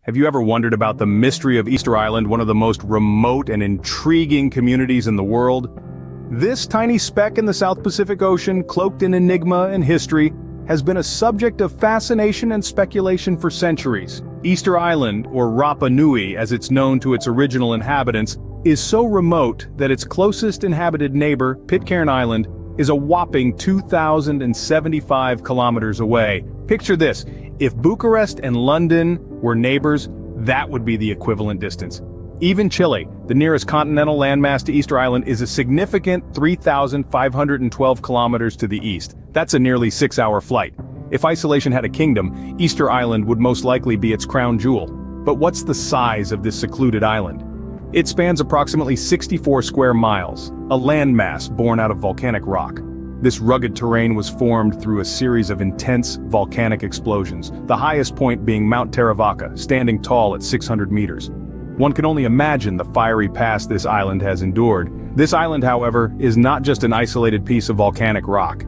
Have you ever wondered about the mystery of Easter Island, one of the most remote and intriguing communities in the world? This tiny speck in the South Pacific Ocean, cloaked in enigma and history, has been a subject of fascination and speculation for centuries. Easter Island, or Rapa Nui as it's known to its original inhabitants, is so remote that its closest inhabited neighbor, Pitcairn Island, is a whopping 2,075 kilometers away. Picture this: if Bucharest and London were neighbors, that would be the equivalent distance. Even Chile, the nearest continental landmass to Easter Island, is a significant 3,512 kilometers to the east. That's a nearly 6-hour flight. If isolation had a kingdom, Easter Island would most likely be its crown jewel. But what's the size of this secluded island? It spans approximately 64 square miles, a landmass born out of volcanic rock. This rugged terrain was formed through a series of intense volcanic explosions, the highest point being Mount Teravaca, standing tall at 600 meters. One can only imagine the fiery past this island has endured. This island, however, is not just an isolated piece of volcanic rock.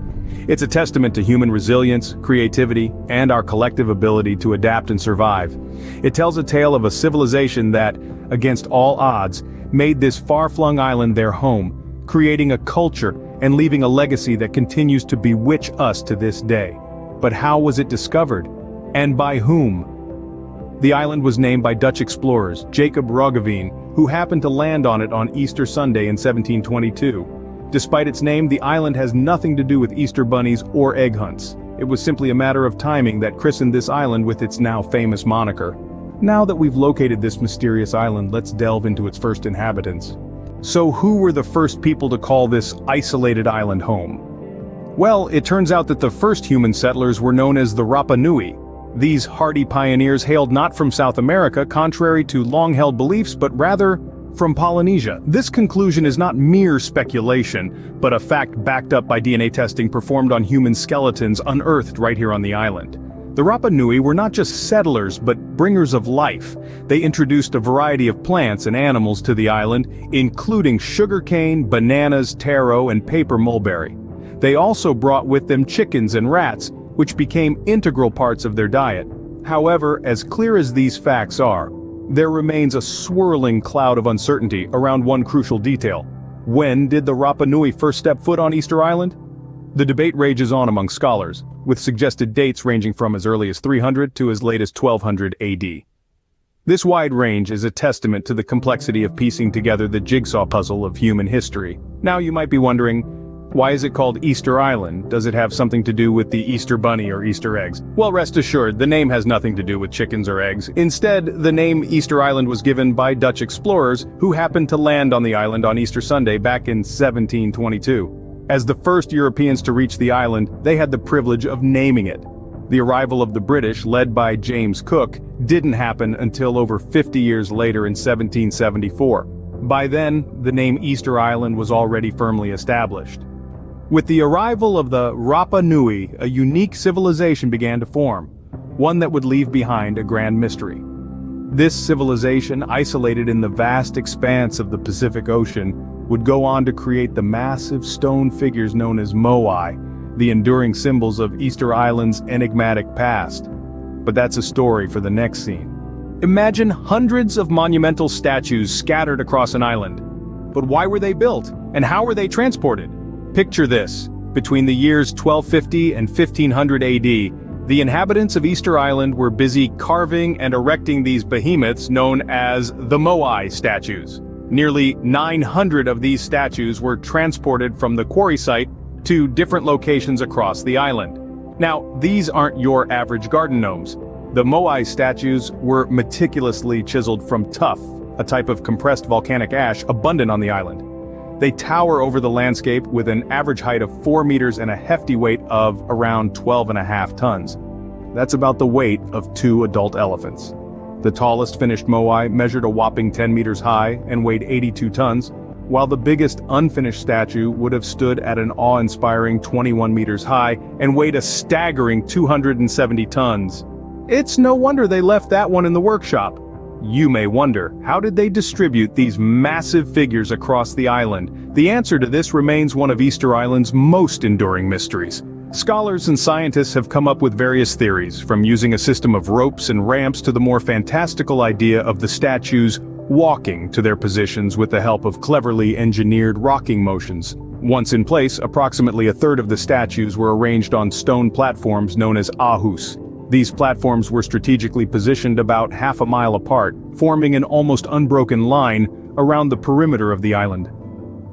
It's a testament to human resilience, creativity, and our collective ability to adapt and survive. It tells a tale of a civilization that, against all odds, made this far-flung island their home, creating a culture and leaving a legacy that continues to bewitch us to this day. But how was it discovered? And by whom? The island was named by Dutch explorers Jacob Roggeveen, who happened to land on it on Easter Sunday in 1722. Despite its name, the island has nothing to do with Easter bunnies or egg hunts. It was simply a matter of timing that christened this island with its now famous moniker. Now that we've located this mysterious island, let's delve into its first inhabitants. So who were the first people to call this isolated island home? Well, it turns out that the first human settlers were known as the Rapa Nui. These hardy pioneers hailed not from South America, contrary to long-held beliefs, but rather from Polynesia. This conclusion is not mere speculation, but a fact backed up by DNA testing performed on human skeletons unearthed right here on the island. The Rapa Nui were not just settlers, but bringers of life. They introduced a variety of plants and animals to the island, including sugarcane, bananas, taro, and paper mulberry. They also brought with them chickens and rats, which became integral parts of their diet. However, as clear as these facts are, there remains a swirling cloud of uncertainty around one crucial detail. When did the Rapa Nui first step foot on Easter Island? The debate rages on among scholars, with suggested dates ranging from as early as 300 to as late as 1200 AD. This wide range is a testament to the complexity of piecing together the jigsaw puzzle of human history. Now you might be wondering, why is it called Easter Island? Does it have something to do with the Easter Bunny or Easter eggs? Well, rest assured, the name has nothing to do with chickens or eggs. Instead, the name Easter Island was given by Dutch explorers who happened to land on the island on Easter Sunday back in 1722. As the first Europeans to reach the island, they had the privilege of naming it. The arrival of the British, led by James Cook, didn't happen until over 50 years later in 1774. By then, the name Easter Island was already firmly established. With the arrival of the Rapa Nui, a unique civilization began to form, one that would leave behind a grand mystery. This civilization, isolated in the vast expanse of the Pacific Ocean, would go on to create the massive stone figures known as Moai, the enduring symbols of Easter Island's enigmatic past. But that's a story for the next scene. Imagine hundreds of monumental statues scattered across an island. But why were they built, and how were they transported? Picture this. Between the years 1250 and 1500 AD, the inhabitants of Easter Island were busy carving and erecting these behemoths known as the Moai Statues. Nearly 900 of these statues were transported from the quarry site to different locations across the island. Now, these aren't your average garden gnomes. The Moai statues were meticulously chiseled from tuff, a type of compressed volcanic ash abundant on the island. They tower over the landscape with an average height of 4 meters and a hefty weight of around 12.5 tons. That's about the weight of 2 adult elephants. The tallest finished Moai measured a whopping 10 meters high and weighed 82 tons, while the biggest unfinished statue would have stood at an awe-inspiring 21 meters high and weighed a staggering 270 tons. It's no wonder they left that one in the workshop. You may wonder, how did they distribute these massive figures across the island? The answer to this remains one of Easter Island's most enduring mysteries. Scholars and scientists have come up with various theories, from using a system of ropes and ramps to the more fantastical idea of the statues walking to their positions with the help of cleverly engineered rocking motions. Once in place, approximately a third of the statues were arranged on stone platforms known as ahus. These platforms were strategically positioned about half a mile apart, forming an almost unbroken line around the perimeter of the island.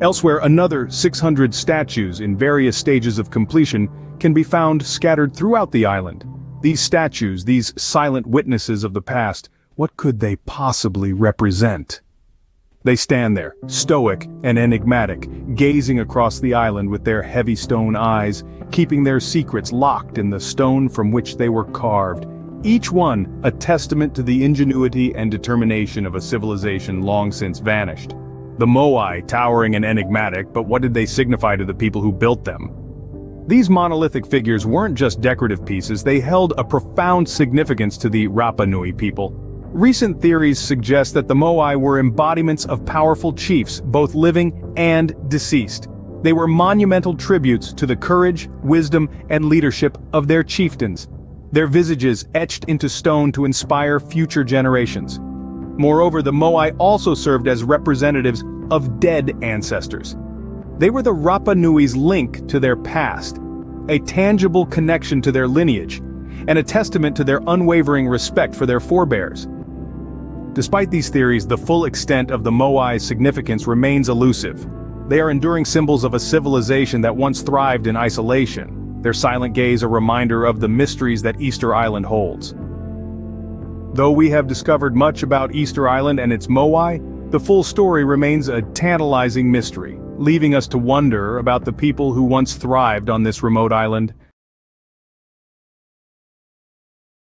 Elsewhere, another 600 statues in various stages of completion can be found scattered throughout the island. These statues, these silent witnesses of the past, what could they possibly represent? They stand there, stoic and enigmatic, gazing across the island with their heavy stone eyes, keeping their secrets locked in the stone from which they were carved. Each one a testament to the ingenuity and determination of a civilization long since vanished. The Moai, towering and enigmatic, but what did they signify to the people who built them? These monolithic figures weren't just decorative pieces, they held a profound significance to the Rapa Nui people. Recent theories suggest that the Moai were embodiments of powerful chiefs, both living and deceased. They were monumental tributes to the courage, wisdom, and leadership of their chieftains, their visages etched into stone to inspire future generations. Moreover, the Moai also served as representatives of dead ancestors. They were the Rapa Nui's link to their past, a tangible connection to their lineage, and a testament to their unwavering respect for their forebears. Despite these theories, the full extent of the Moai's significance remains elusive. They are enduring symbols of a civilization that once thrived in isolation, their silent gaze a reminder of the mysteries that Easter Island holds. Though we have discovered much about Easter Island and its Moai, the full story remains a tantalizing mystery, leaving us to wonder about the people who once thrived on this remote island